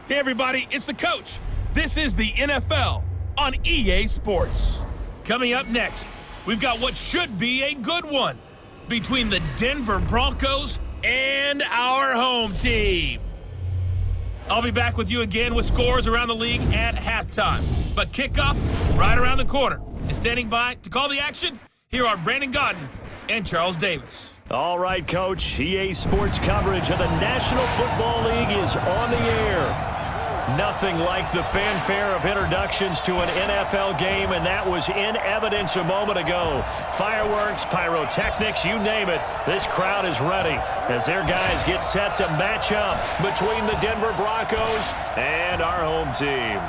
Hey everybody, it's the coach. This is the NFL on EA Sports. Coming up next, we've got what should be a good one between the Denver Broncos and our home team. I'll be back with you again with scores around the league at halftime. But kickoff right around the corner. And standing by to call the action, here are Brandon Godden and Charles Davis. All right, Coach. EA Sports coverage of the National Football League is on the air. Nothing like the fanfare of introductions to an NFL game, and that was in evidence a moment ago. Fireworks, pyrotechnics, you name it. This crowd is ready as their guys get set to match up between the Denver Broncos and our home team.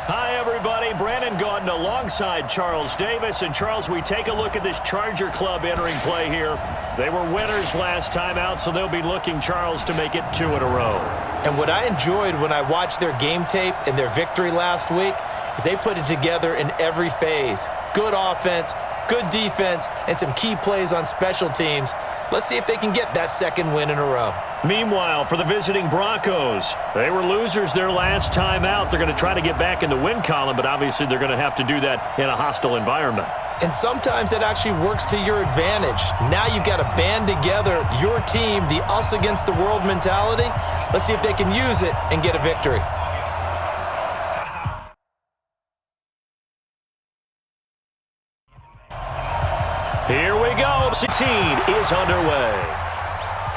Hi, everybody. Brandon Gaudin alongside Charles Davis. And, Charles, we take a look at this Charger club entering play here. They were winners last time out, so they'll be looking, Charles, to make it 2 in a row. And what I enjoyed when I watched their game tape and their victory last week is they put it together in every phase. Good offense, good defense, and some key plays on special teams. Let's see if they can get that second win in a row. Meanwhile, for the visiting Broncos, they were losers their last time out. They're going to try to get back in the win column, but obviously they're going to have to do that in a hostile environment. And sometimes that actually works to your advantage. Now you've got to band together your team, the us against the world mentality. Let's see if they can use it and get a victory. Here we go. 16 is underway.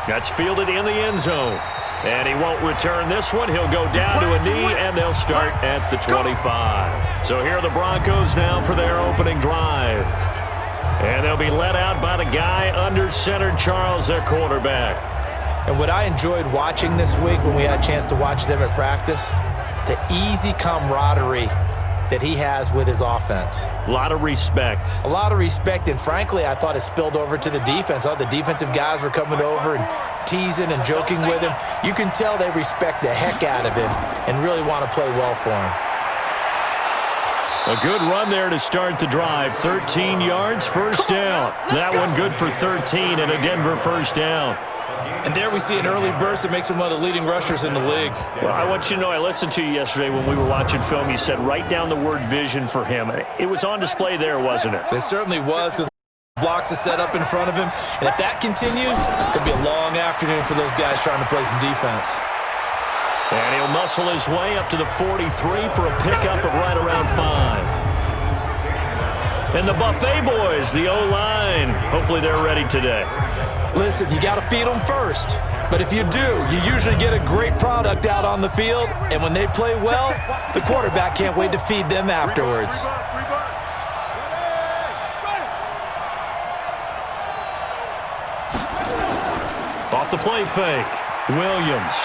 That's fielded in the end zone. And he won't return this one. He'll go down to a knee, and they'll start at the 25. So here are the Broncos now for their opening drive. And they'll be led out by the guy under center, Charles, their quarterback. And what I enjoyed watching this week when we had a chance to watch them at practice, the easy camaraderie that he has with his offense. A lot of respect. A lot of respect, and frankly, I thought it spilled over to the defense. All the defensive guys were coming over and teasing and joking with him. You can tell they respect the heck out of him and really want to play well for him. A good run there to start the drive. 13 yards, first down. That one good for 13 and a Denver first down. And there we see an early burst that makes him one of the leading rushers in the league. Well, I want you to know, I listened to you yesterday when we were watching film. You said write down the word vision for him. It was on display there, wasn't it? It certainly was, because blocks are set up in front of him. And if that continues, it could be a long afternoon for those guys trying to play some defense. And he'll muscle his way up to the 43 for a pickup of right around 5. And the Buffet boys, the O-line, hopefully they're ready today. Listen, you got to feed them first. But if you do, you usually get a great product out on the field. And when they play well, the quarterback can't wait to feed them afterwards. Off the play fake, Williams.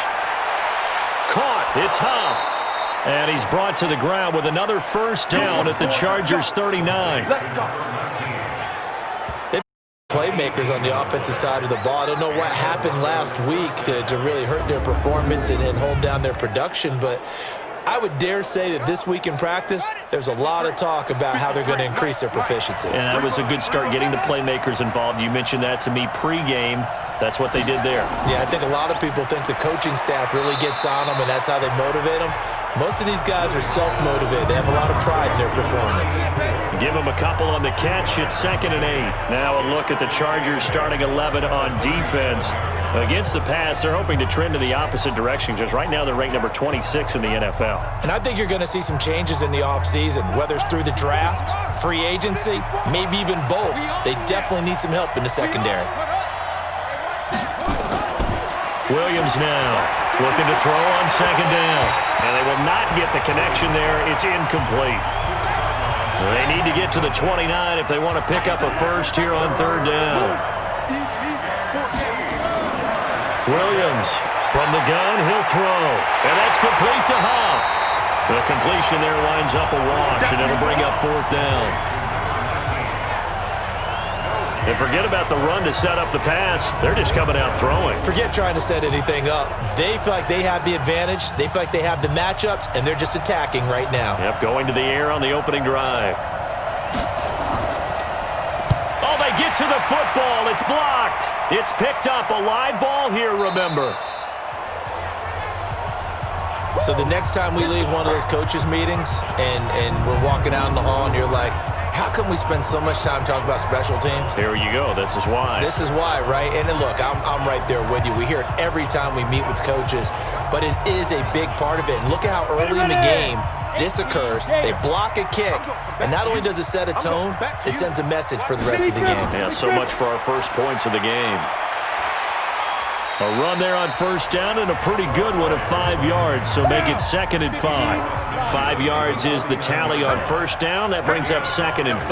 Caught, it's Huff. And he's brought to the ground with another first down at the Chargers' 39. Playmakers on the offensive side of the ball. I don't know what happened last week to really hurt their performance and hold down their production, but I would dare say that this week in practice, there's a lot of talk about how they're going to increase their proficiency. And that was a good start, getting the playmakers involved. You mentioned that to me pregame. That's what they did there. Yeah, I think a lot of people think the coaching staff really gets on them, and that's how they motivate them. Most of these guys are self-motivated. They have a lot of pride in their performance. Give them a couple on the catch. It's 2nd and 8. Now a look at the Chargers starting 11 on defense. Against the pass, they're hoping to trend in the opposite direction, because right now they're ranked number 26 in the NFL. And I think you're going to see some changes in the offseason, whether it's through the draft, free agency, maybe even both. They definitely need some help in the secondary. Williams now looking to throw on 2nd down. And they will not get the connection there. It's incomplete. They need to get to the 29 if they want to pick up a first here on 3rd down. Williams from the gun, he'll throw. And that's complete to Huff. The completion there winds up a wash, and it'll bring up 4th down. And forget about the run to set up the pass. They're just coming out throwing. Forget trying to set anything up. They feel like they have the advantage. They feel like they have the matchups, and they're just attacking right now. Yep, going to the air on the opening drive. Oh, they get to the football. It's blocked. It's picked up. A live ball here, remember. So the next time we leave one of those coaches' meetings and we're walking out in the hall and you're like, how come we spend so much time talking about special teams? Here you go. This is why. This is why, right? And then look, I'm right there with you. We hear it every time we meet with coaches, but it is a big part of it. And look at how early in the game this occurs. They block a kick, and not only does it set a tone, it sends a message for the rest of the game. Yeah, so much for our first points of the game. A run there on first down and a pretty good one of 5 yards, so make it 2nd and 5. 5 yards is the tally on first down. That brings up 2nd and 5.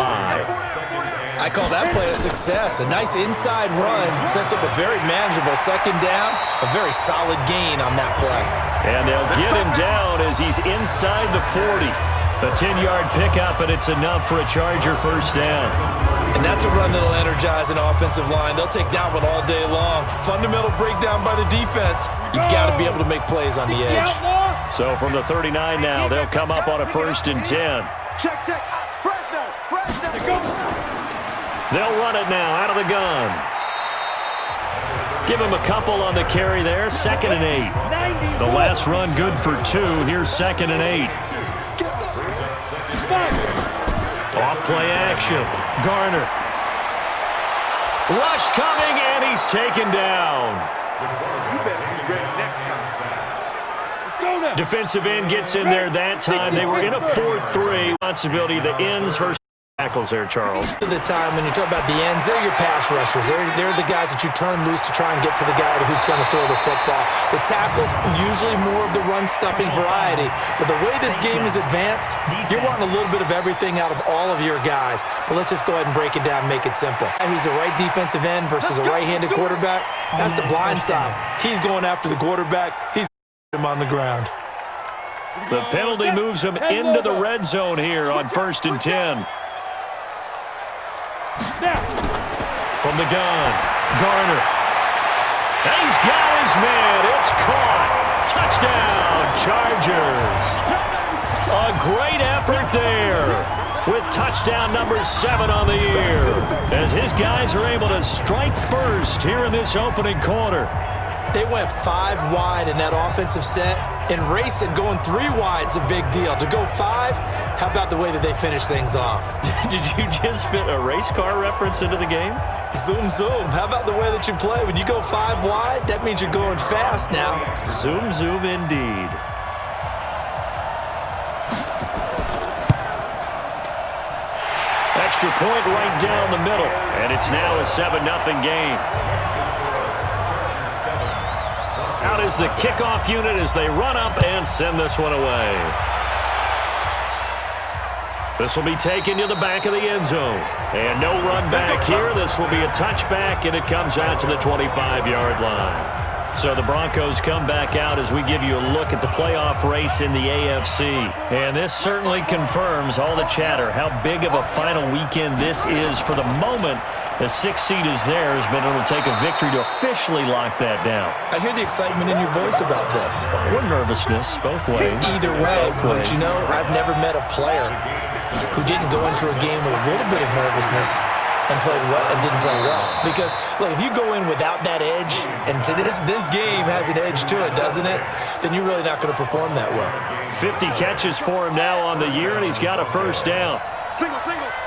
I call that play a success. A nice inside run sets up a very manageable 2nd down, a very solid gain on that play. And they'll get him down as he's inside the 40. A 10-yard pickup, and it's enough for a Charger first down. And that's a run that'll energize an offensive line. They'll take that one all day long. Fundamental breakdown by the defense. You've got to be able to make plays on the edge. So from the 39 now, they'll come up on a 1st and 10. Check. They'll run it now out of the gun. Give him a couple on the carry there. 2nd and 8. The last run good for 2. Here's 2nd and 8. Off play action. Garner. Rush coming, and he's taken down. You better be ready next time. Defensive end gets in there that time. They were in a 4-3. Responsibility the ends versus tackles there, Charles. At the time when you talk about the ends, they're your pass rushers. They're the guys that you turn loose to try and get to the guy who's going to throw the football. The tackles, usually more of the run-stuffing variety. But the way this game is advanced, you're wanting a little bit of everything out of all of your guys. But let's just go ahead and break it down and make it simple. Who's a right defensive end versus a right-handed quarterback? That's the blind side. He's going after the quarterback. He's him on the ground. The penalty moves him into the red zone here on 1st and 10. From the gun, Garner. He's got his man. It's caught. Touchdown, Chargers. A great effort there with touchdown number 7 on the year as his guys are able to strike first here in this opening quarter. They went 5 wide in that offensive set, and racing going 3 wide is a big deal. To go 5, how about the way that they finish things off? Did you just fit a race car reference into the game? Zoom, zoom. How about the way that you play? When you go 5 wide, that means you're going fast now. Zoom, zoom indeed. Extra point right down the middle, and it's now a 7-0 game. Out is the kickoff unit as they run up and send this one away. This will be taken to the back of the end zone. And no run back here. This will be a touchback, and it comes out to the 25-yard line. So the Broncos come back out as we give you a look at the playoff race in the AFC. And this certainly confirms all the chatter, how big of a final weekend this is for the moment. The 6th seed is theirs, but it'll take a victory to officially lock that down. I hear the excitement in your voice about this. Or nervousness, both ways. Either way, but you know, I've never met a player who didn't go into a game with a little bit of nervousness and didn't play well. Because, look, if you go in without that edge, and to this game has an edge to it, doesn't it? Then you're really not going to perform that well. 50 catches for him now on the year, and he's got a first down.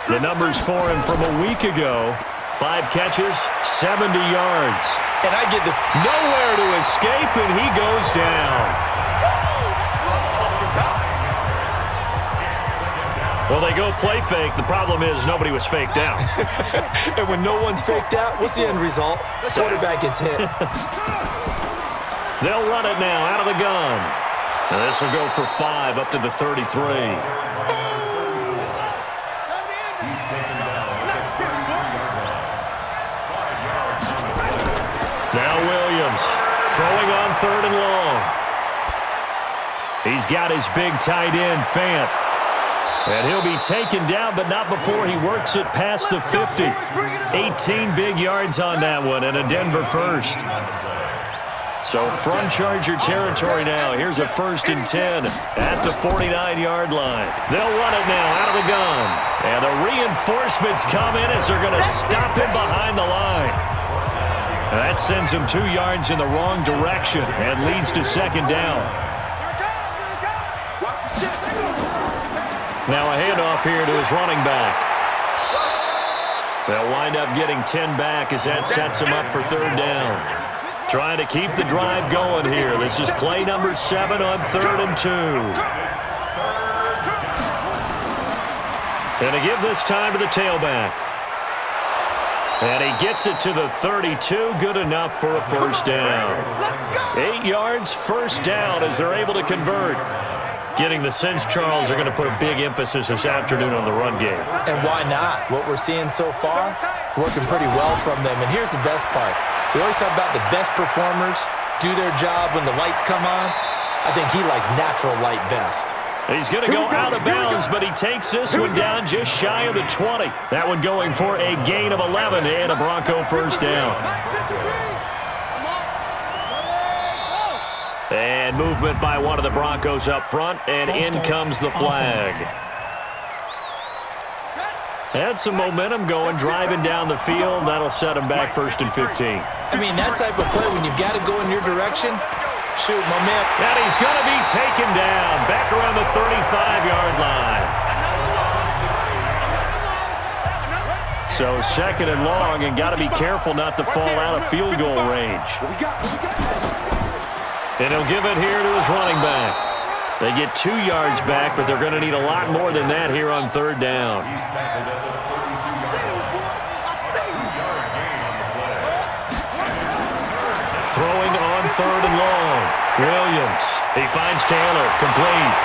The numbers for him from a week ago. 5 catches, 70 yards. And I get the nowhere to escape, and he goes down. Well, they go play fake. The problem is nobody was faked out. And when no one's faked out, what's the end result? The quarterback gets hit. They'll run it now out of the gun. And this will go for 5 up to the 33. Now Williams throwing on 3rd and long. He's got his big tight end, Fant. And he'll be taken down, but not before he works it past the 50. 18 big yards on that one, and a Denver first. So from Charger territory now, here's a 1st and 10 at the 49-yard line. They'll run it now out of the gun. And the reinforcements come in as they're going to stop him behind the line. And that sends him 2 yards in the wrong direction and leads to 2nd down. Now a handoff here to his running back. They'll wind up getting 10 back as that sets him up for third down. Trying to keep the drive going here. This is play number 7 on 3rd and 2. And to give this time to the tailback. And he gets it to the 32. Good enough for a first down. 8 yards, first down as they're able to convert. Getting the sense Charles are going to put a big emphasis this afternoon on the run game. And why not? What we're seeing so far, it's working pretty well from them. And here's the best part. We always talk about the best performers do their job when the lights come on. I think he likes natural light best. He's going to go out of bounds, but he takes this one down just shy of the 20. That one going for a gain of 11 and a Bronco first down. And movement by one of the Broncos up front, and in comes the flag. Had some momentum going, driving down the field. That'll set him back 1st and 15. I mean, that type of play, when you've got to go in your direction, shoot, my man. And he's going to be taken down back around the 35-yard line. So 2nd and long, and got to be careful not to fall out of field goal range. And he'll give it here to his running back. They get 2 yards back, but they're going to need a lot more than that here on 3rd down. Throwing on 3rd and long. Williams. He finds Taylor. Complete.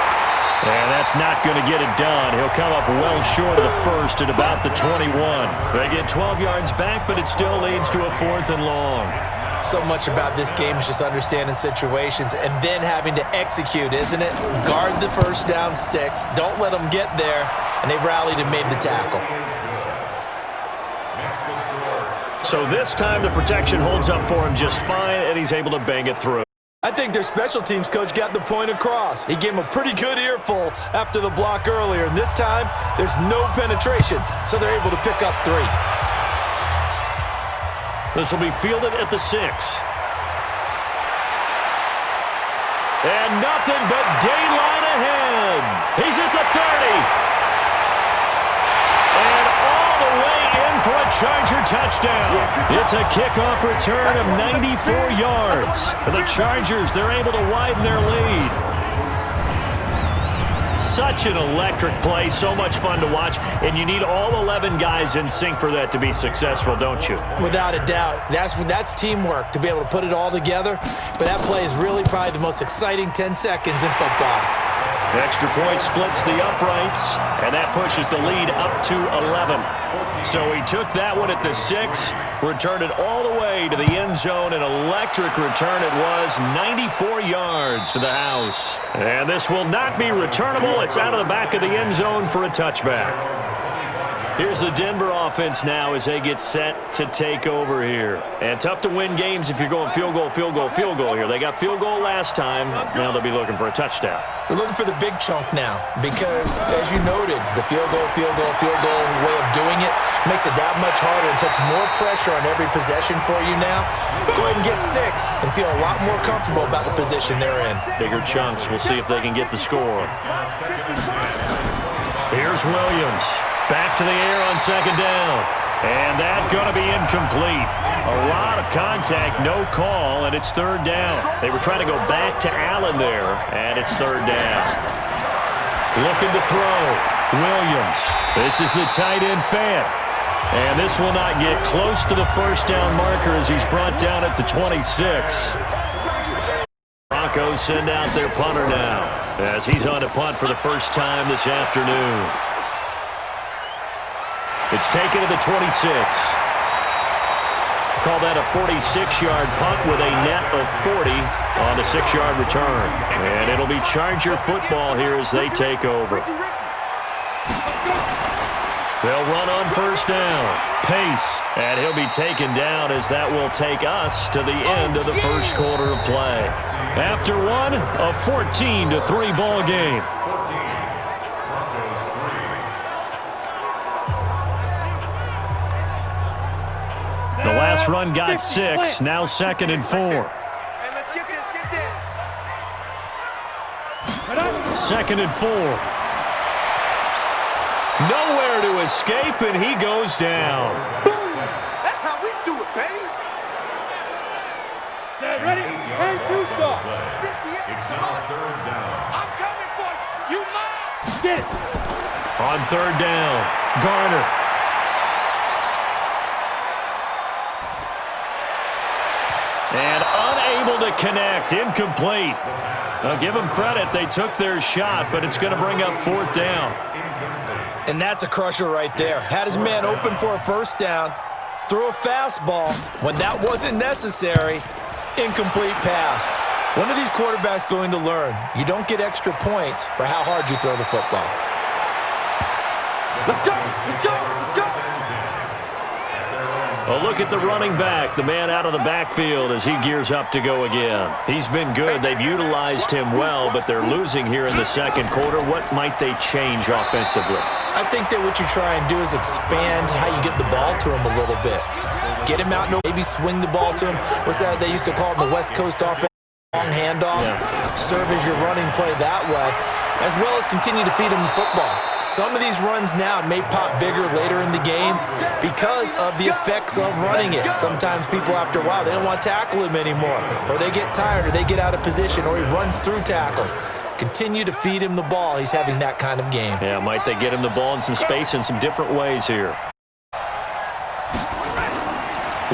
And that's not going to get it done. He'll come up well short of the first at about the 21. They get 12 yards back, but it still leads to a 4th and long. So much about this game is just understanding situations and then having to execute, isn't it? Guard the first down sticks. Don't let them get there. And they rallied and made the tackle. So this time the protection holds up for him just fine, and he's able to bang it through. I think their special teams coach got the point across. He gave him a pretty good earful after the block earlier. And this time, there's no penetration, so they're able to pick up 3. This will be fielded at the 6. And nothing but daylight ahead. He's at the 30. And all the way in for a Charger touchdown. It's a kickoff return of 94 yards. For the Chargers, they're able to widen their lead. Such an electric play, so much fun to watch, and you need all 11 guys in sync for that to be successful, don't you? Without a doubt. That's teamwork, to be able to put it all together. But that play is really probably the most exciting 10 seconds in football. Extra point splits the uprights, and that pushes the lead up to 11. So he took that one at the 6, returned it all the way to the end zone. An electric return it was, 94 yards to the house. And this will not be returnable. It's out of the back of the end zone for a touchback. Here's the Denver offense now as they get set to take over here. And tough to win games if you're going field goal, field goal, field goal here. They got field goal last time. Now they'll be looking for a touchdown. They're looking for the big chunk now because, as you noted, the field goal way of doing it makes it that much harder and puts more pressure on every possession for you now. Go ahead and get 6 and feel a lot more comfortable about the position they're in. Bigger chunks. We'll see if they can get the score. Here's Williams. Back to the air on 2nd down. And that's going to be incomplete. A lot of contact, no call, and it's 3rd down. They were trying to go back to Allen there, and it's 3rd down. Looking to throw. Williams. This is the tight end Fant. And this will not get close to the first down marker as he's brought down at the 26. Broncos send out their punter now as he's on a punt for the first time this afternoon. It's taken to the 26. Call that a 46-yard punt with a net of 40 on the 6-yard return. And it'll be Charger football here as they take over. They'll run on first down. Pace. And he'll be taken down as that will take us to the end of the first quarter of play. After one, a 14-3 ball game. The last run got 6, now 2nd and 4. Hey, let's get this. 2nd and 4. Nowhere to escape, and he goes down. That's how we do it, baby. Set, ready, turn to start. It's now 3rd down. I'm coming for you. You mind? Get it. On 3rd down, Garner. And unable to connect, incomplete. I'll give them credit, they took their shot, but it's going to bring up 4th down. And that's a crusher right there. Had his man open for a 1st down, threw a fastball when that wasn't necessary, incomplete pass. When are these quarterbacks going to learn? You don't get extra points for how hard you throw the football. Let's go, let's go, let's go. A look at the running back, the man out of the backfield as he gears up to go again. He's been good. They've utilized him well, but they're losing here in the 2nd quarter. What might they change offensively? I think that what you try and do is expand how you get the ball to him a little bit. Get him out, maybe swing the ball to him. What's that they used to call it the West Coast offense? Long handoff. Yeah. Serve as your running play that way, as well as continue to feed him football. Some of these runs now may pop bigger later in the game because of the effects of running it. Sometimes people, after a while, they don't want to tackle him anymore, or they get tired, or they get out of position, or he runs through tackles. Continue to feed him the ball. He's having that kind of game. Yeah, might they get him the ball in some space in some different ways here.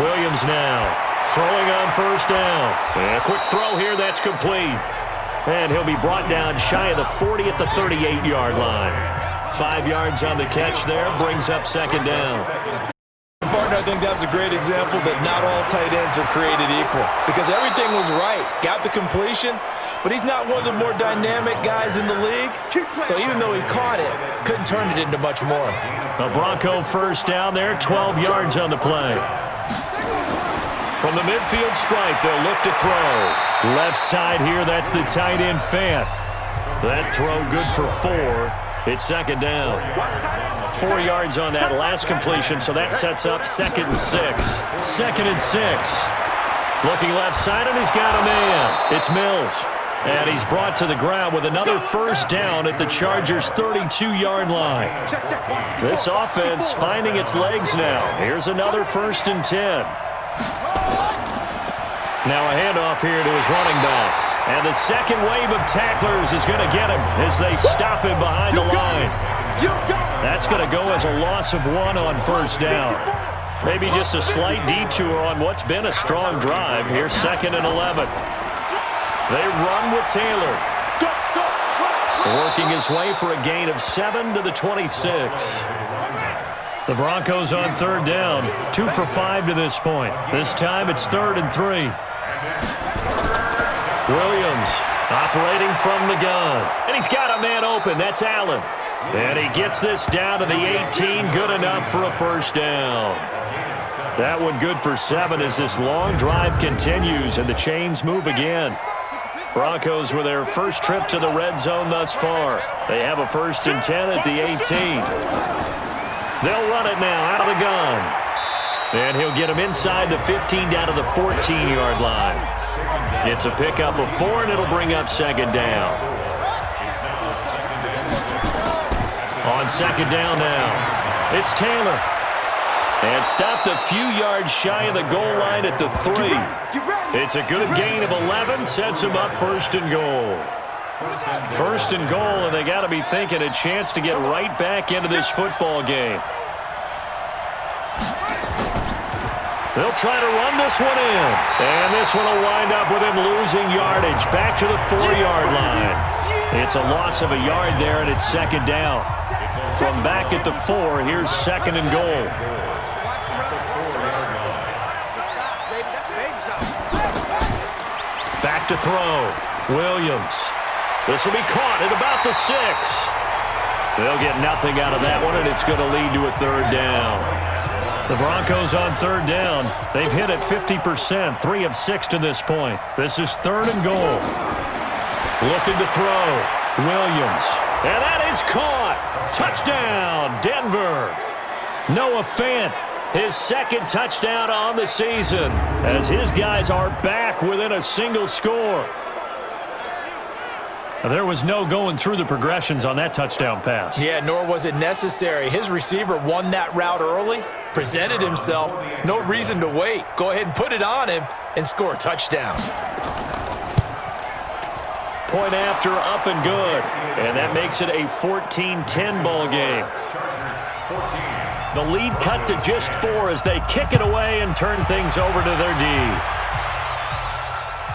Williams now throwing on 1st down. And a quick throw here, that's complete. And he'll be brought down shy of the 40 at the 38-yard line. 5 yards on the catch there, brings up 2nd down. Partner, I think that's a great example that not all tight ends are created equal, because everything was right. Got the completion, but he's not one of the more dynamic guys in the league. So even though he caught it, couldn't turn it into much more. A Bronco 1st down there, 12 yards on the play. From the midfield stripe, they'll look to throw. Left side here, that's the tight end, Fant. That throw good for 4. It's 2nd down. 4 yards on that last completion, so that sets up 2nd and 6. 2nd and 6. Looking left side, and he's got a man. It's Mills. And he's brought to the ground with another 1st down at the Chargers' 32-yard line. This offense finding its legs now. Here's another 1st and 10. Now a handoff here to his running back. And the second wave of tacklers is going to get him as they stop him behind the line. That's going to go as a loss of 1 on 1st down. Maybe just a slight detour on what's been a strong drive. Here's 2nd and 11. They run with Taylor. Working his way for a gain of 7 to the 26. The Broncos on 3rd down. 2 for 5 to this point. This time it's 3rd and 3. Williams operating from the gun. And he's got a man open. That's Allen. And he gets this down to the 18. Good enough for a 1st down. That one good for 7 as this long drive continues and the chains move again. Broncos with their first trip to the red zone thus far. They have a 1st and 10 at the 18. They'll run it now out of the gun. And he'll get him inside the 15 down to the 14-yard line. It's a pickup of 4, and it'll bring up 2nd down. On 2nd down now, it's Taylor. And stopped a few yards shy of the goal line at the 3. It's a good gain of 11, sets him up 1st and goal. 1st and goal, and they got to be thinking a chance to get right back into this football game. They'll try to run this one in. And this one will wind up with him losing yardage back to the 4-yard line. It's a loss of a yard there, and it's 2nd down. From back at the 4, here's 2nd and goal. Back to throw. Williams. This will be caught at about the 6. They'll get nothing out of that one, and it's going to lead to a 3rd down. The Broncos on 3rd down. They've hit it 50%, 3 of 6 to this point. This is 3rd and goal. Looking to throw. Williams. And that is caught. Touchdown, Denver. Noah Fant, his 2nd touchdown on the season, as his guys are back within a single score. There was no going through the progressions on that touchdown pass. Yeah, nor was it necessary. His receiver won that route early, presented himself, no reason to wait. Go ahead and put it on him and score a touchdown. Point after, up and good. And that makes it a 14-10 ball game. The lead cut to just 4 as they kick it away and turn things over to their D.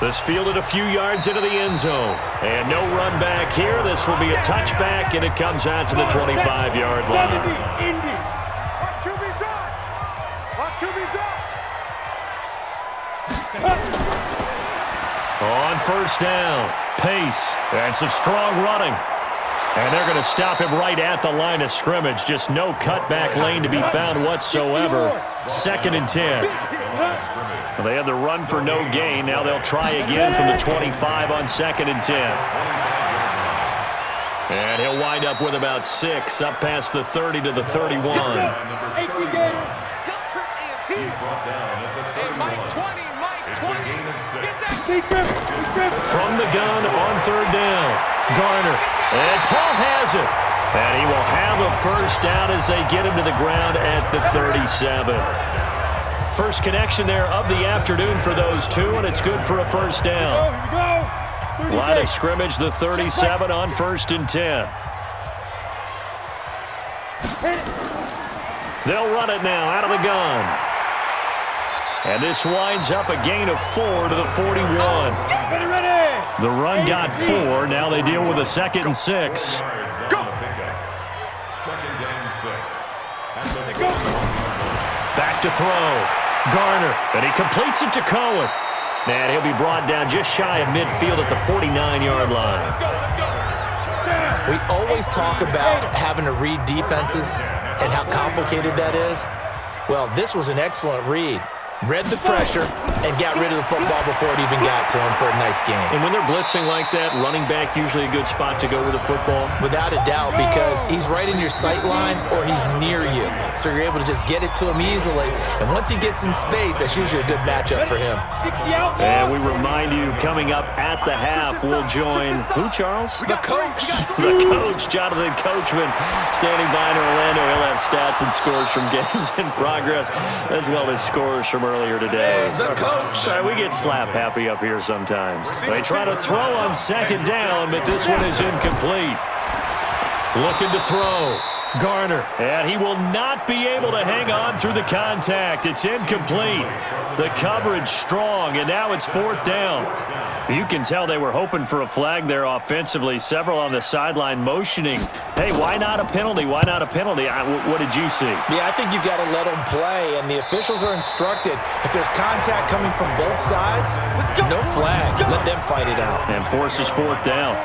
This fielded a few yards into the end zone. And no run back here. This will be a touchback, and it comes out to the 25-yard line. On first down, pace, and some strong running. And they're going to stop him right at the line of scrimmage. Just no cutback lane to be found whatsoever. 2nd and 10. Well, they had the run for no gain. Now they'll try again from the 25 on 2nd and 10. And he'll wind up with about 6 up past the 30 to the 31. From the gun on 3rd down, Garner. And Paul has it. And he will have a first down as they get him to the ground at the 37. First connection there of the afternoon for those two, and it's good for a first down. Line of scrimmage, the 37 on 1st and 10. They'll run it now out of the gun. And this winds up a gain of 4 to the 41. The run got 4. Now they deal with a 2nd and 6. Back to throw. Garner, and he completes it to Cohen. And he'll be brought down just shy of midfield at the 49-yard line. We always talk about having to read defenses and how complicated that is. Well, this was an excellent read. Read the pressure and got rid of the football before it even got to him for a nice game. And when they're blitzing like that, running back usually a good spot to go with the football? Without a doubt, because he's right in your sight line or he's near you. So you're able to just get it to him easily. And once he gets in space, that's usually a good matchup for him. And we remind you, coming up at the half, we'll join who, Charles? The coach. The coach, Jonathan Coachman, standing by in Orlando. He'll have stats and scores from games in progress, as well as scores from earlier today. The coach. All right, we get slap happy up here sometimes. They try to throw on 2nd down, but this one is incomplete. Looking to throw. Garner, and he will not be able to hang on through the contact. It's incomplete. The coverage strong, and now it's 4th down. You can tell they were hoping for a flag there offensively. Several on the sideline motioning. Hey, why not a penalty? Why not a penalty? What did you see? Yeah, I think you've got to let them play, and the officials are instructed. If there's contact coming from both sides, no flag. Let them fight it out. And forces 4th down.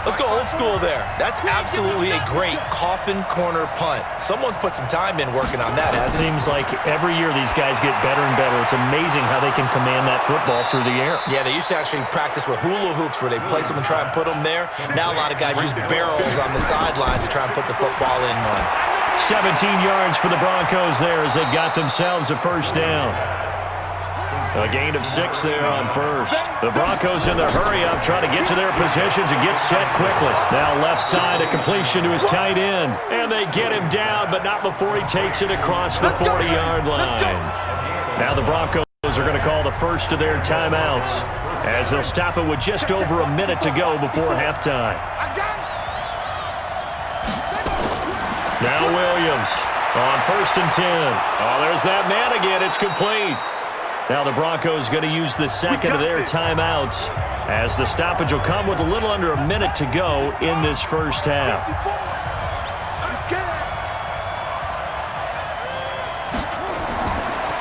Let's go old school there. That's absolutely a great coffin corner punt. Someone's put some time in working on that, hasn't it? Seems like every year these guys get better and better. It's amazing how they can command that football through the air. Yeah, they used to actually practice with hula hoops where they place them and try and put them there. Now a lot of guys use barrels on the sidelines to try and put the football in one. 17 yards for the Broncos there as they've got themselves a first down. A gain of 6 there on first. The Broncos in the hurry-up trying to get to their positions and get set quickly. Now left side, a completion to his tight end. And they get him down, but not before he takes it across the 40-yard line. Now the Broncos are going to call the first of their timeouts as they'll stop it with just over a minute to go before halftime. Now Williams on 1st and 10. Oh, there's that man again. It's complete. Now the Broncos going to use the second of their timeouts as the stoppage will come with a little under a minute to go in this first half.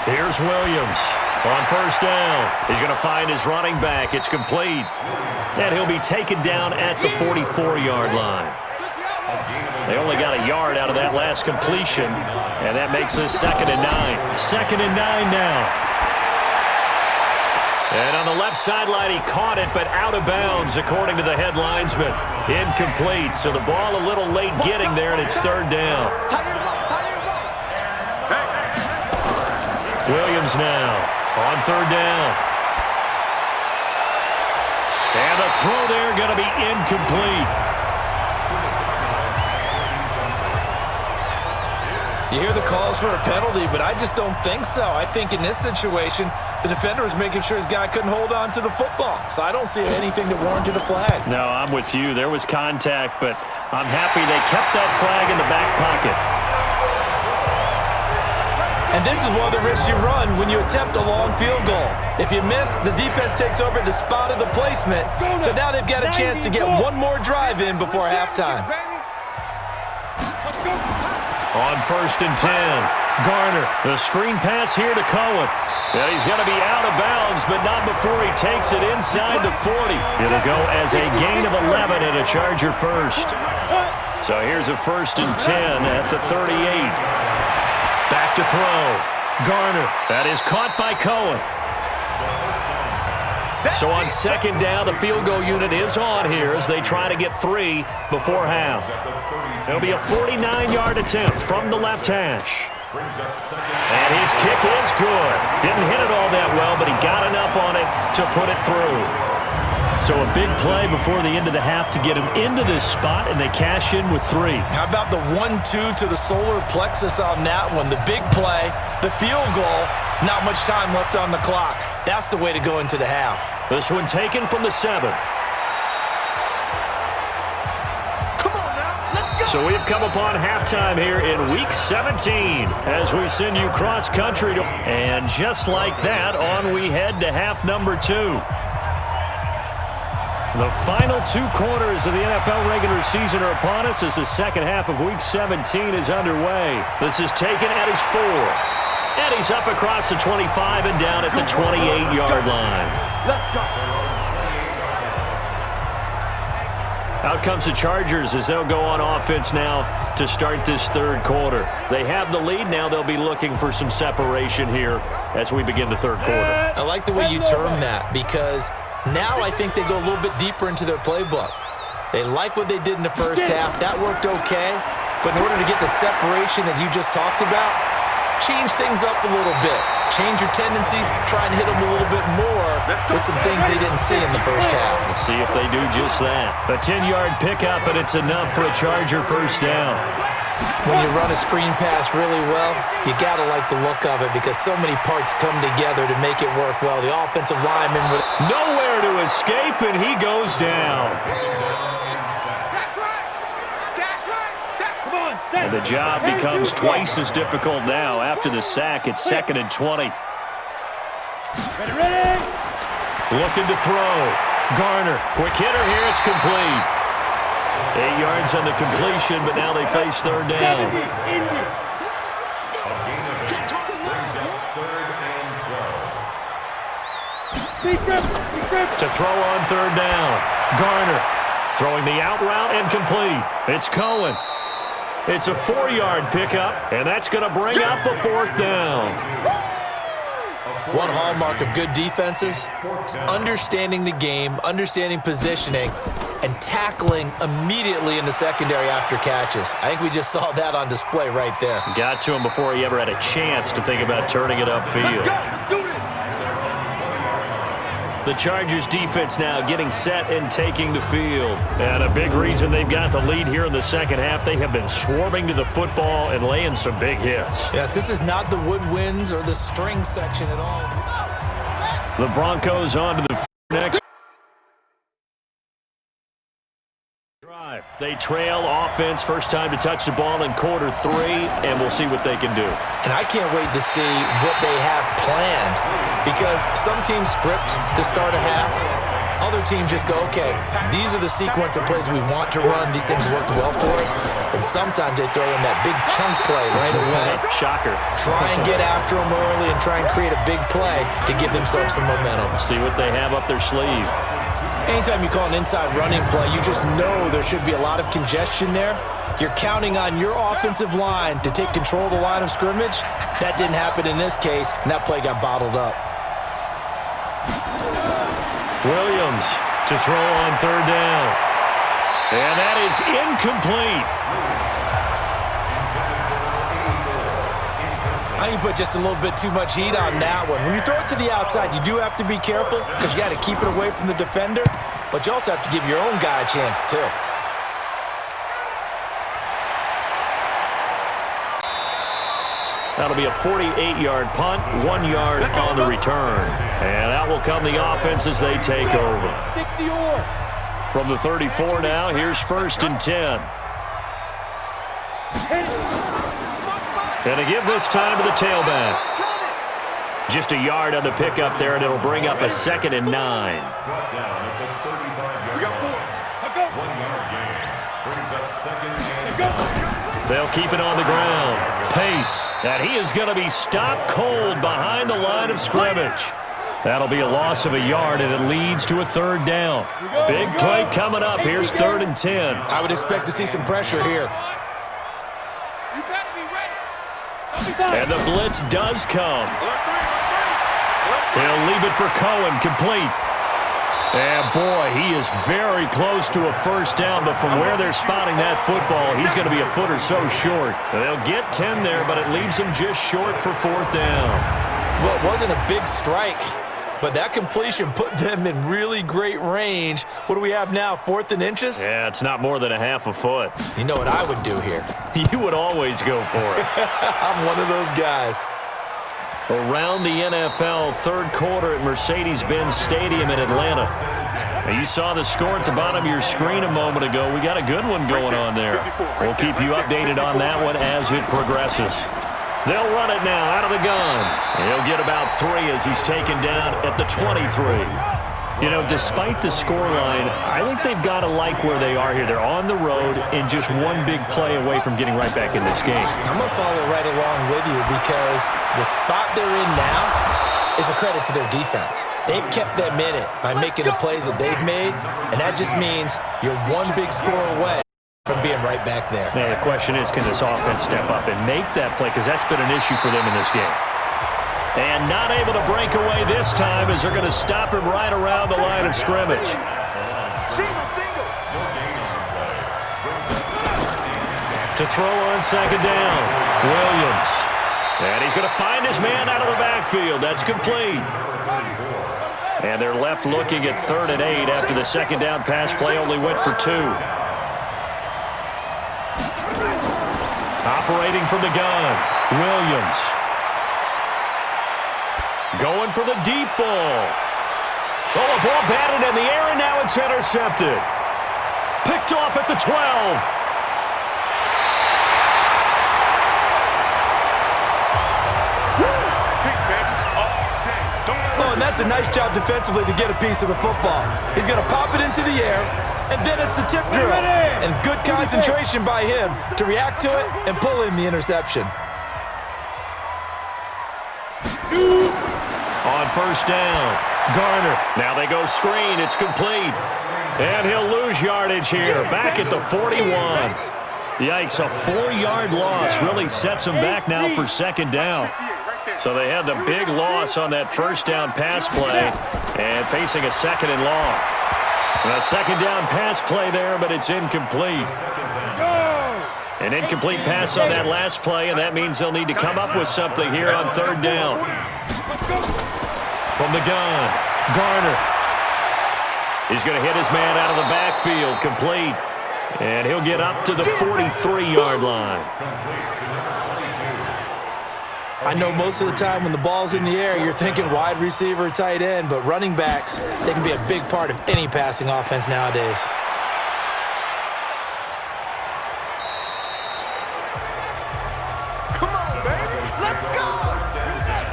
Here's Williams on 1st down. He's going to find his running back. It's complete. And he'll be taken down at the 44-yard line. They only got a yard out of that last completion, and that makes this 2nd and 9. 2nd and 9 now. And on the left sideline, he caught it, but out of bounds, according to the head linesman. Incomplete, so the ball a little late getting there, and it's 3rd down. Williams now on 3rd down. And the throw there going to be incomplete. You hear the calls for a penalty, but I just don't think so. I think in this situation, the defender was making sure his guy couldn't hold on to the football. So I don't see anything that warranted a flag. No, I'm with you. There was contact, but I'm happy they kept that flag in the back pocket. And this is one of the risks you run when you attempt a long field goal. If you miss, the defense takes over the spot of the placement. So now they've got a chance to get one more drive in before halftime. On 1st and 10, Garner, the screen pass here to Cohen. And he's going to be out of bounds, but not before he takes it inside the 40. It'll go as a gain of 11 and a Charger first. So here's a 1st and 10 at the 38. Back to throw. Garner, that is caught by Cohen. So on 2nd down, the field goal unit is on here as they try to get 3 before half. It'll be a 49-yard attempt from the left hash. And his kick is good. Didn't hit it all that well, but he got enough on it to put it through. So a big play before the end of the half to get him into this spot, and they cash in with 3. How about the 1-2 to the solar plexus on that one? The big play, the field goal, not much time left on the clock. That's the way to go into the half. This one taken from the 7. So we've come upon halftime here in Week 17 as we send you cross-country. And just like that, on we head to half number 2. The final 2 quarters of the NFL regular season are upon us as the second half of Week 17 is underway. This is taken at his 4. And he's up across the 25 and down at the 28-yard line. Let's go. Out comes the Chargers as they'll go on offense now to start this 3rd quarter. They have the lead. Now they'll be looking for some separation here as we begin the 3rd quarter. I like the way you term that because now I think they go a little bit deeper into their playbook. They like what they did in the first half. That worked okay. But in order to get the separation that you just talked about, change things up a little bit. Change your tendencies, try and hit them a little bit more with some things they didn't see in the first half. We'll see if they do just that. A 10-yard pickup, and it's enough for a Charger first down. When you run a screen pass really well, you got to like the look of it because so many parts come together to make it work well. The offensive lineman with nowhere to escape, and he goes down. And the job becomes twice as difficult now. After the sack, it's 2nd and 20. Looking to throw. Garner, quick hitter here, it's complete. 8 yards on the completion, but now they face 3rd down. To throw on 3rd down. Garner throwing the out route and complete. It's Cohen. It's a 4-yard pickup, and that's going to bring up a 4th down. One hallmark of good defenses is understanding the game, understanding positioning, and tackling immediately in the secondary after catches. I think we just saw that on display right there. Got to him before he ever had a chance to think about turning it upfield. The Chargers defense now getting set and taking the field. And a big reason they've got the lead here in the second half, they have been swarming to the football and laying some big hits. Yes, this is not the woodwinds or the string section at all. The Broncos on to the next drive. They trail offense, first time to touch the ball in quarter 3, and we'll see what they can do. And I can't wait to see what they have planned because some teams script to start a half. Other teams just go, okay, these are the sequence of plays we want to run. These things worked well for us. And sometimes they throw in that big chunk play right away. Shocker. Try and get after them early and try and create a big play to give themselves some momentum. See what they have up their sleeve. Anytime you call an inside running play, you just know there should be a lot of congestion there. You're counting on your offensive line to take control of the line of scrimmage. That didn't happen in this case, and that play got bottled up. Williams to throw on 3rd down. And that is incomplete. I think you put just a little bit too much heat on that one. When you throw it to the outside, you do have to be careful because you got to keep it away from the defender. but you also have to give your own guy a chance, too. That'll be a 48-yard punt, 1 yard on the return. And out will come the offense as they take over. From the 34 now, here's 1st and 10. And a give this time to the tailback. Just a yard on the pickup there, and it'll bring up a 2nd and 9. Brought down at the 35-yard line. 1 yard gain. Brings up 2nd and 9. They'll keep it on the ground. Pace. And he is going to be stopped cold behind the line of scrimmage. That'll be a loss of a yard, and it leads to a 3rd down. Big play coming up. Here's 3rd and 10. I would expect to see some pressure here. And the blitz does come. He'll leave it for Cohen, complete. And boy, he is very close to a 1st down, but from where they're spotting that football, he's going to be a foot or so short. They'll get 10 there, but it leaves him just short for 4th down. Well, it wasn't a big strike, but that completion put them in really great range. What do we have now, 4th and inches? Yeah, it's not more than a half a foot. You know what I would do here? You would always go for it. I'm one of those guys. Around the NFL, 3rd quarter at Mercedes-Benz Stadium in Atlanta. Now, you saw the score at the bottom of your screen a moment ago. We got a good one going on there. We'll keep you updated on that one as it progresses. They'll run it now out of the gun. He'll get about 3 as he's taken down at the 23. You know, despite the scoreline, I think they've got to like where they are here. They're on the road and just one big play away from getting right back in this game. I'm going to follow right along with you because the spot they're in now is a credit to their defense. They've kept them in it by making the plays that they've made, and that just means you're one big score away from being right back there. Now, the question is, can this offense step up and make that play? Because that's been an issue for them in this game. And not able to break away this time as they're going to stop him right around the line of scrimmage. Single. To throw on 2nd down, Williams. And he's going to find his man out of the backfield. That's complete. And they're left looking at 3rd and 8 after the 2nd down pass play only went for 2. Operating from the gun, Williams. Going for the deep ball. Oh, a ball batted in the air, and now it's intercepted. Picked off at the 12. Oh, and that's a nice job defensively to get a piece of the football. He's going to pop it into the air, and then it's the tip drill. And good concentration by him to react to it and pull in the interception. On 1st down, Garner. Now they go screen. It's complete. And he'll lose yardage here. Back at the 41. Yikes, a 4-yard loss really sets him back now for 2nd down. So they had the big loss on that 1st down pass play and facing a 2nd and long. A 2nd down pass play there, but it's incomplete. An incomplete pass on that last play, and that means they'll need to come up with something here on 3rd down. From the gun, Garner. He's going to hit his man out of the backfield, complete. And he'll get up to the 43-yard line. I know most of the time when the ball's in the air, you're thinking wide receiver, tight end, but running backs, they can be a big part of any passing offense nowadays.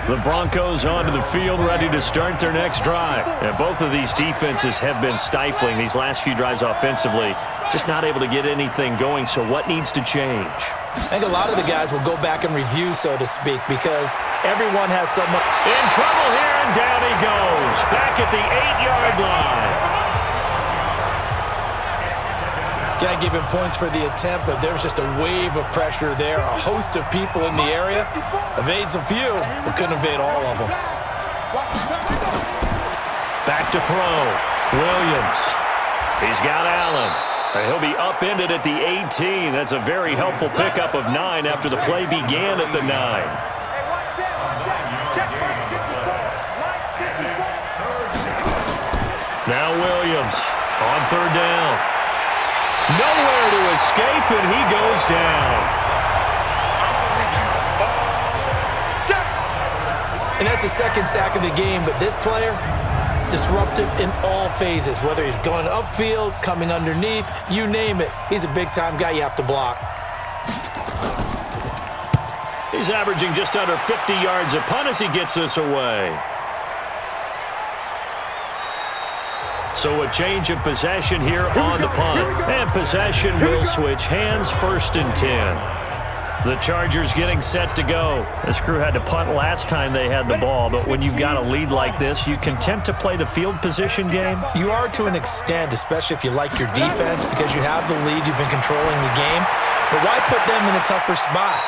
The Broncos onto the field, ready to start their next drive. And both of these defenses have been stifling these last few drives offensively. Just not able to get anything going, so what needs to change? I think a lot of the guys will go back and review, so to speak, because everyone has someone in trouble here, and down he goes. Back at the 8-yard line. Can't give him points for the attempt, but there's just a wave of pressure there. A host of people in the area. Evades a few, but couldn't evade all of them. Back to throw. Williams. He's got Allen. And he'll be upended at the 18. That's a very helpful pickup of 9 after the play began at the 9. Now Williams. On third down. Nowhere to escape, and he goes down. And that's the second sack of the game, but this player, disruptive in all phases, whether he's going upfield, coming underneath, you name it. He's a big-time guy you have to block. He's averaging just under 50 yards a punt as he gets this away. So a change of possession here on the punt. And possession will switch hands, 1st and 10. The Chargers getting set to go. This crew had to punt last time they had the ball, but when you've got a lead like this, you content to play the field position game? You are to an extent, especially if you like your defense, because you have the lead, you've been controlling the game. But why put them in a tougher spot?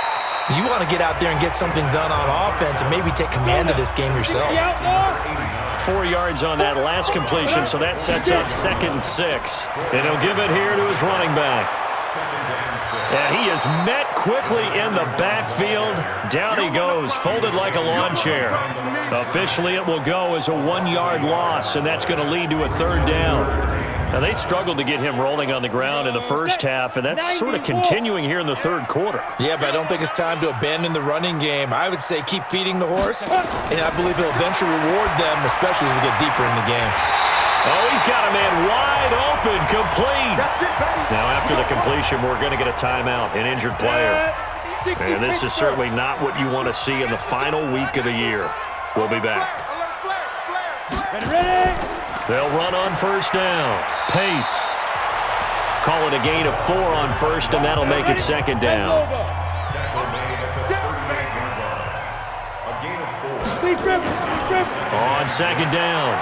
You want to get out there and get something done on offense and maybe take command of this game yourself. 4 yards on that last completion, so that sets up 2nd and 6. And he'll give it here to his running back. And he is met quickly in the backfield. Down he goes, folded like a lawn chair. Officially, it will go as a 1-yard loss, and that's going to lead to a 3rd down. Now, they struggled to get him rolling on the ground in the first half, and that's sort of continuing here in the 3rd quarter. Yeah, but I don't think it's time to abandon the running game. I would say keep feeding the horse, and I believe he'll eventually reward them, especially as we get deeper in the game. Oh, he's got a man wide open, complete. Now, after the completion, we're going to get a timeout, an injured player. And this is certainly not what you want to see in the final week of the year. We'll be back. They'll run on 1st down. Pace. Call it a gain of 4 on 1st, and that'll make it 2nd down. On 2nd down.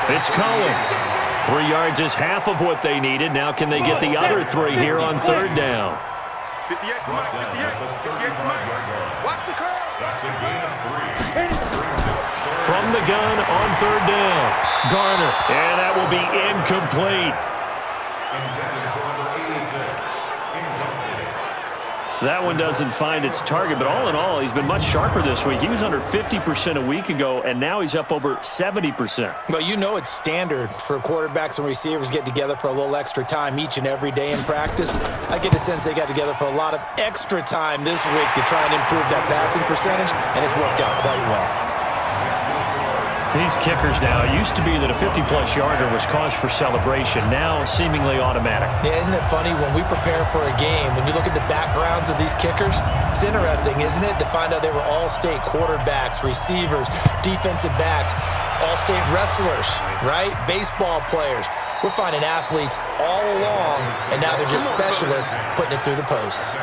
It's Cohen. 3 yards is half of what they needed. Now can they get the other 3 here on 3rd down? 58 for Mike, 58 for Mike. Watch the curve. That's a gain of 3. From the gun on 3rd down. Garner. And that will be incomplete. Intended for number 86. Incomplete. That one doesn't find its target, but all in all, he's been much sharper this week. He was under 50% a week ago, and now he's up over 70%. Well, you know it's standard for quarterbacks and receivers get together for a little extra time each and every day in practice. I get the sense they got together for a lot of extra time this week to try and improve that passing percentage, and it's worked out quite well. These kickers now, it used to be that a 50-plus yarder was cause for celebration. Now, seemingly automatic. Yeah, isn't it funny when we prepare for a game, when you look at the backgrounds of these kickers, it's interesting, isn't it, to find out they were all-state quarterbacks, receivers, defensive backs, all-state wrestlers, right? Baseball players. We're finding athletes all along, and now they're just specialists putting it through the posts.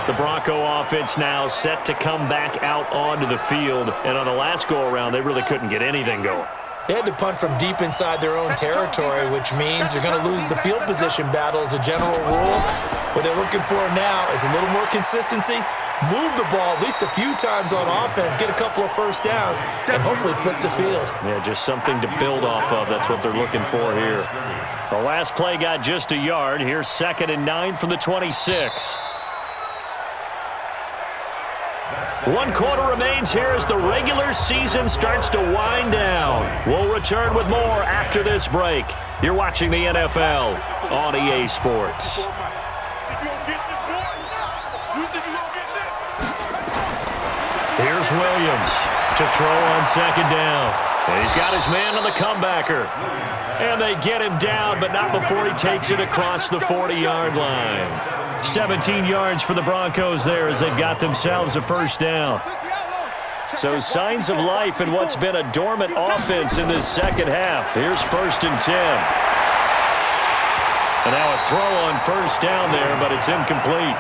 The Bronco offense now set to come back out onto the field. And on the last go-around, they really couldn't get anything going. They had to punt from deep inside their own territory, which means they're going to lose the field position battle as a general rule. What they're looking for now is a little more consistency, move the ball at least a few times on offense, get a couple of 1st downs, and hopefully flip the field. Yeah, just something to build off of. That's what they're looking for here. The last play got just a yard. Here's 2nd and 9 from the 26. 1 quarter remains here as the regular season starts to wind down. We'll return with more after this break. You're watching the NFL on EA Sports. Here's Williams to throw on 2nd down. And he's got his man on the comebacker. And they get him down, but not before he takes it across the 40-yard line. 17 yards for the Broncos there as they've got themselves a 1st down. So signs of life in what's been a dormant offense in this second half. Here's 1st and 10. And now a throw on 1st down there, but it's incomplete.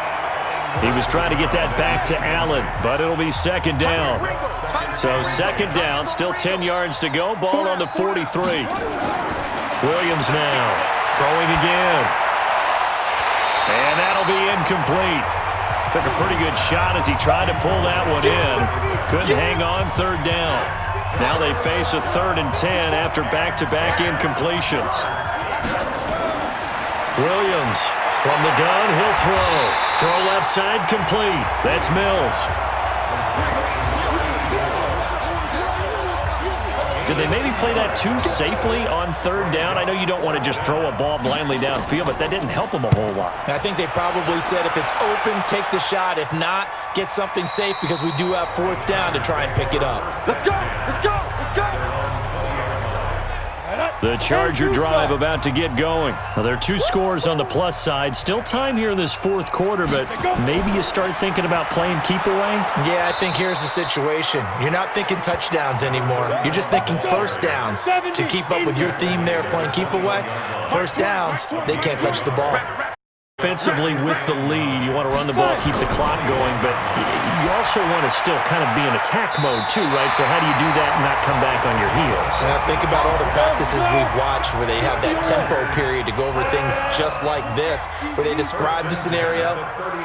He was trying to get that back to Allen, but it'll be 2nd down. So 2nd down, still 10 yards to go. Ball on the 43. Williams now throwing again. And that'll be incomplete. Took a pretty good shot as he tried to pull that one in. Couldn't hang on 3rd down. Now they face a 3rd and 10 after back-to-back incompletions. Williams from the gun, he'll throw. Throw left side complete. That's Mills. Did they maybe play that too safely on third down? I know you don't want to just throw a ball blindly downfield, but that didn't help them a whole lot. I think they probably said if it's open, take the shot. If not, get something safe because we do have fourth down to try and pick it up. Let's go! Let's go! Let's go! The Charger drive about to get going. Now, there are 2 scores on the plus side. Still time here in this fourth quarter, but maybe you start thinking about playing keep away? Yeah, I think here's the situation. You're not thinking touchdowns anymore. You're just thinking first downs. To keep up with your theme there, playing keep away, first downs, they can't touch the ball. Offensively with the lead, you want to run the ball, keep the clock going, but you also want to still kind of be in attack mode too, right? So how do you do that and not come back on your heels? Now think about all the practices we've watched where they have that tempo period to go over things just like this, where they describe the scenario,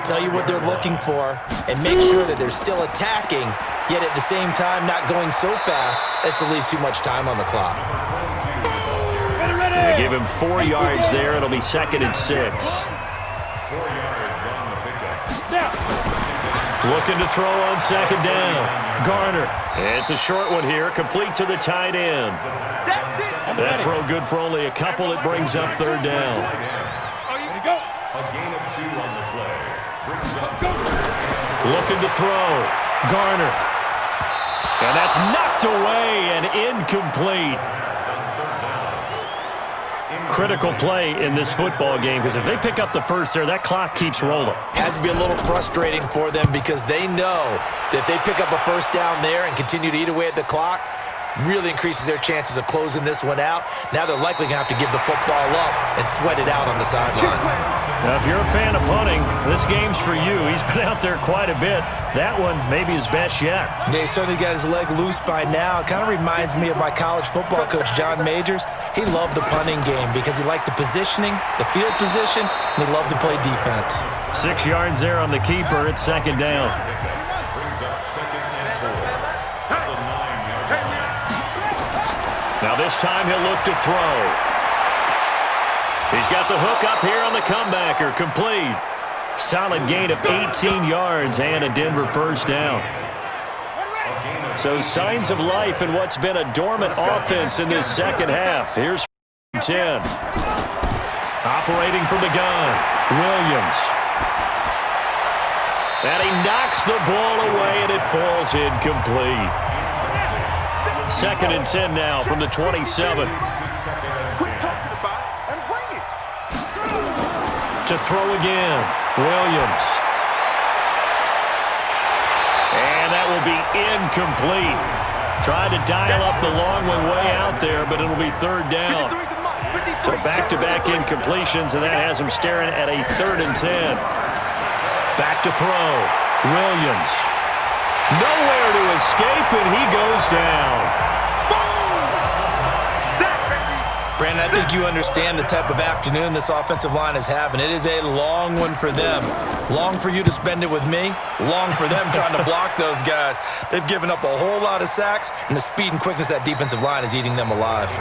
tell you what they're looking for, and make sure that they're still attacking, yet at the same time not going so fast as to leave too much time on the clock. They give him 4 yards there. It'll be 2nd and 6. Looking to throw on 2nd down. Garner. It's a short one here, complete to the tight end. That throw good for only a couple. It brings up 3rd down. A gain of 2 on the play. Looking to throw. Garner. And that's knocked away and incomplete. Critical play in this football game because if they pick up the first there, that clock keeps rolling. Has to be a little frustrating for them because they know that if they pick up a first down there and continue to eat away at the clock, really increases their chances of closing this one out. Now they're likely going to have to give the football up and sweat it out on the sideline. Now, if you're a fan of punting, this game's for you. He's been out there quite a bit. That one may be his best yet. Yeah, he certainly got his leg loose by now. It kind of reminds me of my college football coach, John Majors. He loved the punting game because he liked the positioning, the field position, and he loved to play defense. 6 yards there on the keeper. It's 2nd down. Now this time he'll look to throw. He's got the hook up here on the comebacker. Complete. Solid gain of 18 yards and a Denver first down. So signs of life in what's been a dormant offense in this second half. Here's 10. Operating from the gun. Williams. And he knocks the ball away and it falls incomplete. 2nd and 10 now from the 27. To throw again. Williams. And that will be incomplete. Tried to dial up the long one way out there, but it'll be 3rd down. So back-to-back incompletions, and that has him staring at a 3rd and 10. Back to throw. Williams. Nowhere to escape, and he goes down. Brandon, I think you understand the type of afternoon this offensive line is having. It is a long one for them. Long for you to spend it with me. Long for them trying to block those guys. They've given up a whole lot of sacks, and the speed and quickness of that defensive line is eating them alive.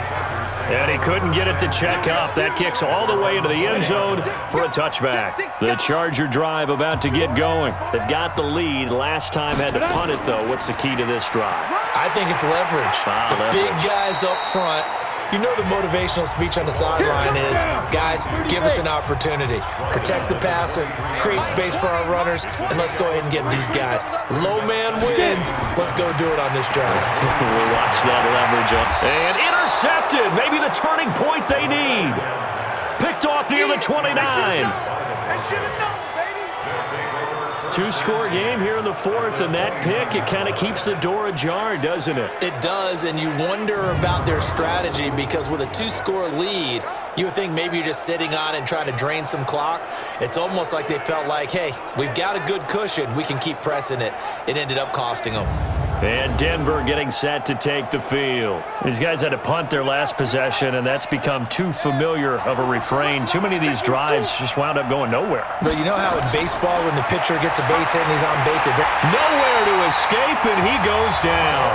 And he couldn't get it to check up. That kicks all the way into the end zone for a touchback. The Charger drive about to get going. They've got the lead. Last time had to punt it, though. What's the key to this drive? I think it's leverage. Leverage. Big guys up front. You know the motivational speech on the sideline is, guys, give us an opportunity. Protect the passer, create space for our runners, and let's go ahead and get these guys. Low man wins. Let's go do it on this drive. We'll watch that leverage up. And intercepted. Maybe the turning point they need. Picked off near the 29. Two-score game here in the 4th, and that pick, it kind of keeps the door ajar, doesn't it? It does, and you wonder about their strategy because with a 2-score lead, you would think maybe you're just sitting on it and trying to drain some clock. It's almost like they felt like, hey, we've got a good cushion. We can keep pressing it. It ended up costing them. And Denver getting set to take the field. These guys had to punt their last possession, and that's become too familiar of a refrain. Too many of these drives just wound up going nowhere. But you know how in baseball, when the pitcher gets a base hit and he's on base, nowhere to escape, and he goes down.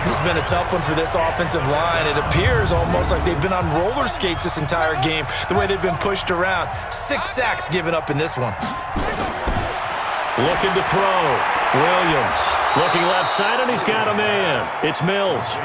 This has been a tough one for this offensive line. It appears almost like they've been on roller skates this entire game, the way they've been pushed around. 6 sacks given up in this one. Looking to throw. Williams looking left side, and he's got a man. It's Mills.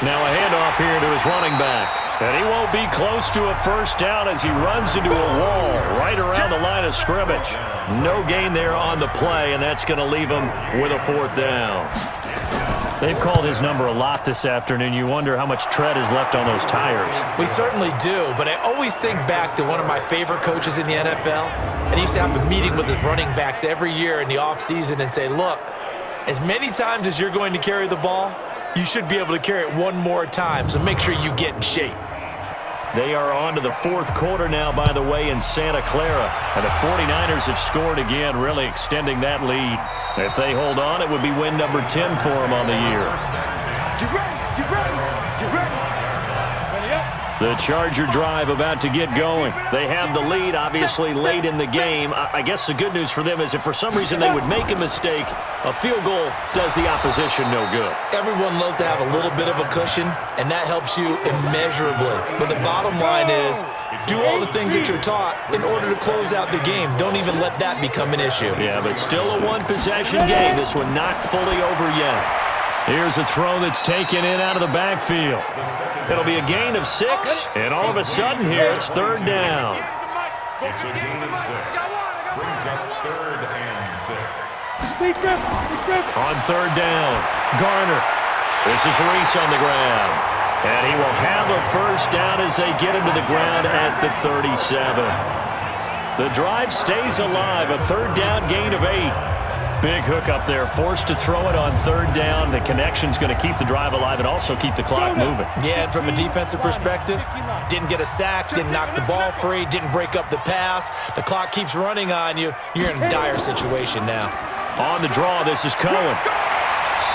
Now a handoff here to his running back. And he won't be close to a first down as he runs into a wall right around the line of scrimmage. No gain there on the play, and that's going to leave him with a fourth down. They've called his number a lot this afternoon. You wonder how much tread is left on those tires. We certainly do, but I always think back to one of my favorite coaches in the NFL, and he used to have a meeting with his running backs every year in the offseason and say, look, as many times as you're going to carry the ball, you should be able to carry it one more time, so make sure you get in shape. They are on to the fourth quarter now, by the way, in Santa Clara. And the 49ers have scored again, really extending that lead. If they hold on, it would be win number 10 for them on the year. Get ready, get ready, get ready. The Charger drive about to get going. They have the lead, obviously, late in the game. I guess the good news for them is if for some reason they would make a mistake, a field goal does the opposition no good. Everyone loves to have a little bit of a cushion, and that helps you immeasurably. But the bottom line is, do all the things that you're taught in order to close out the game. Don't even let that become an issue. Yeah, but still a one-possession game. This one not fully over yet. Here's a throw that's taken in out of the backfield. It'll be a gain of 6, and all of a sudden here it's third down. It's a gain of 6. Brings up 3rd and 6. On third down, Garner. This is Reese on the ground. And he will have a first down as they get him to the ground at the 37. The drive stays alive, a third down gain of 8. Big hook up there, forced to throw it on third down. The connection's going to keep the drive alive and also keep the clock moving. Yeah, and from a defensive perspective, didn't get a sack, didn't knock the ball free, didn't break up the pass. The clock keeps running on you. You're in a dire situation now. On the draw, this is Cohen.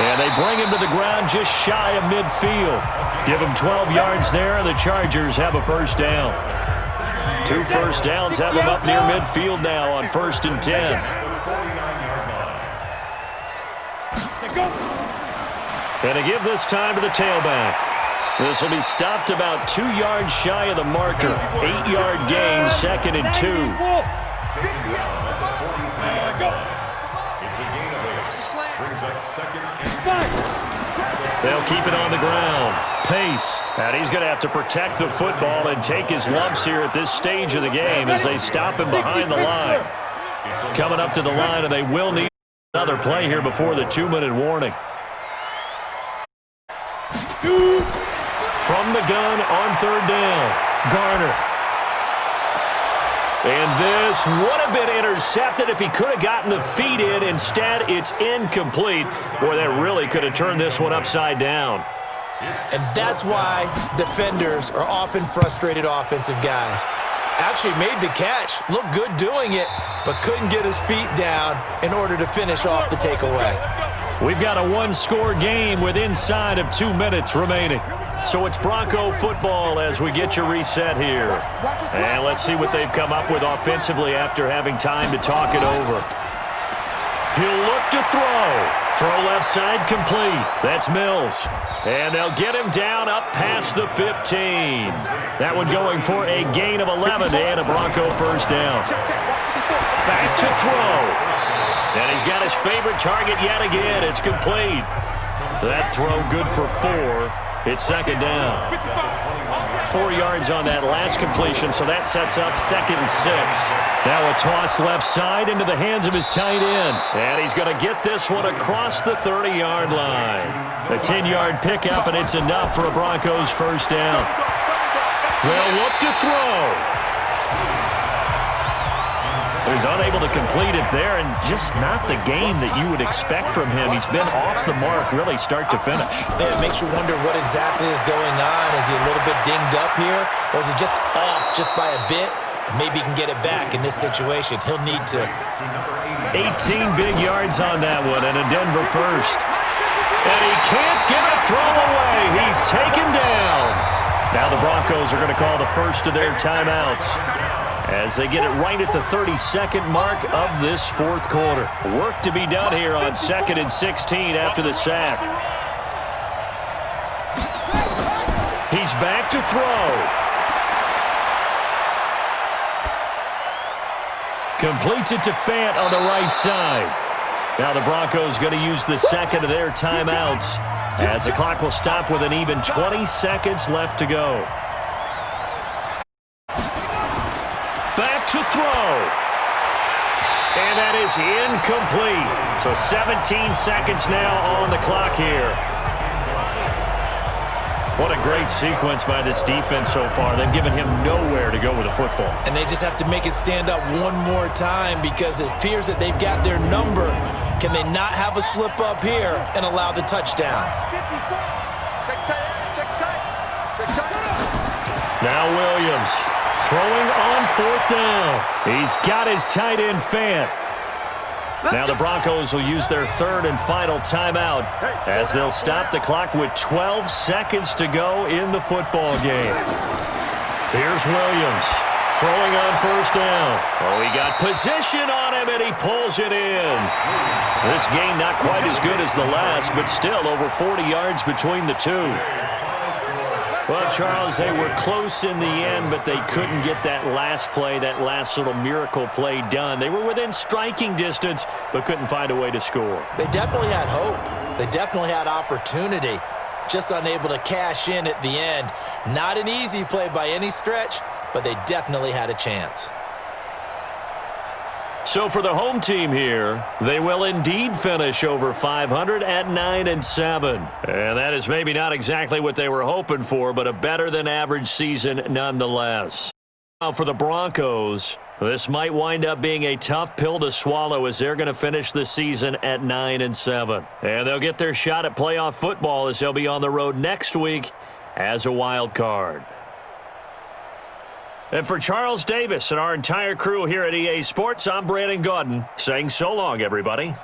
And they bring him to the ground just shy of midfield. Give him 12 yards there, and the Chargers have a first down. 2 first downs have them up near midfield now on 1st and 10. And to give this time to the tailback. This will be stopped about 2 yards shy of the marker. 8-yard gain, 2nd and 2. It's a gain of 8. Brings up 2nd and 5. They'll keep it on the ground. Pace. And he's going to have to protect the football and take his lumps here at this stage of the game as they stop him behind the line. Coming up to the line, and they will need another play here before the 2-minute warning. From the gun on third down, Garner. And this would have been intercepted if he could have gotten the feet in. Instead, it's incomplete. Boy, that really could have turned this one upside down. And that's why defenders are often frustrated offensive guys. Actually made the catch, looked good doing it, but couldn't get his feet down in order to finish off the takeaway. We've got a one-score game with inside of 2 minutes remaining. So it's Bronco football as we get your reset here. And let's see what they've come up with offensively after having time to talk it over. He'll look to throw. Throw left side complete. That's Mills. And they'll get him down up past the 15. That one going for a gain of 11 and a Bronco first down. Back to throw. And he's got his favorite target yet again. It's complete. That throw good for 4. It's second down. 4 yards on that last completion, so that sets up 2nd and 6. Now a toss left side into the hands of his tight end. And he's going to get this one across the 30-yard line. A 10-yard pickup, and it's enough for a Broncos first down. They'll look to throw. He's unable to complete it there, and just not the game that you would expect from him. He's been off the mark, really, start to finish. It makes you wonder what exactly is going on. Is he a little bit dinged up here, or is he just off just by a bit? Maybe he can get it back in this situation. He'll need to. 18 big yards on that one, and a Denver first. And he can't get a throw away. He's taken down. Now the Broncos are going to call the first of their timeouts. as they get it right at the 32nd mark of this fourth quarter. Work to be done here on 2nd and 16 after the sack. He's back to throw. Completes it to Fant on the right side. Now the Broncos going to use the second of their timeouts as the clock will stop with an even 20 seconds left to go. Back to throw. And that is incomplete. So 17 seconds now on the clock here. What a great sequence by this defense so far. They've given him nowhere to go with the football. And they just have to make it stand up one more time because it appears that they've got their number. Can they not have a slip up here and allow the touchdown? Now Williams throwing on 4th down. He's got his tight end Fant. Now the Broncos will use their 3rd and final timeout as they'll stop the clock with 12 seconds to go in the football game. Here's Williams throwing on 1st down. Oh, he got position on him, and he pulls it in. This game not quite as good as the last, but still over 40 yards between the two. Well, Charles, they were close in the end, but they couldn't get that last play, that last little miracle play done. They were within striking distance, but couldn't find a way to score. They definitely had hope. They definitely had opportunity. Just unable to cash in at the end. Not an easy play by any stretch, but they definitely had a chance. So for the home team here, they will indeed finish over 500 at 9-7. And that is maybe not exactly what they were hoping for, but a better than average season nonetheless. Now for the Broncos, this might wind up being a tough pill to swallow as they're going to finish the season at 9-7. And they'll get their shot at playoff football as they'll be on the road next week as a wild card. And for Charles Davis and our entire crew here at EA Sports, I'm Brandon Gaudin saying so long, everybody.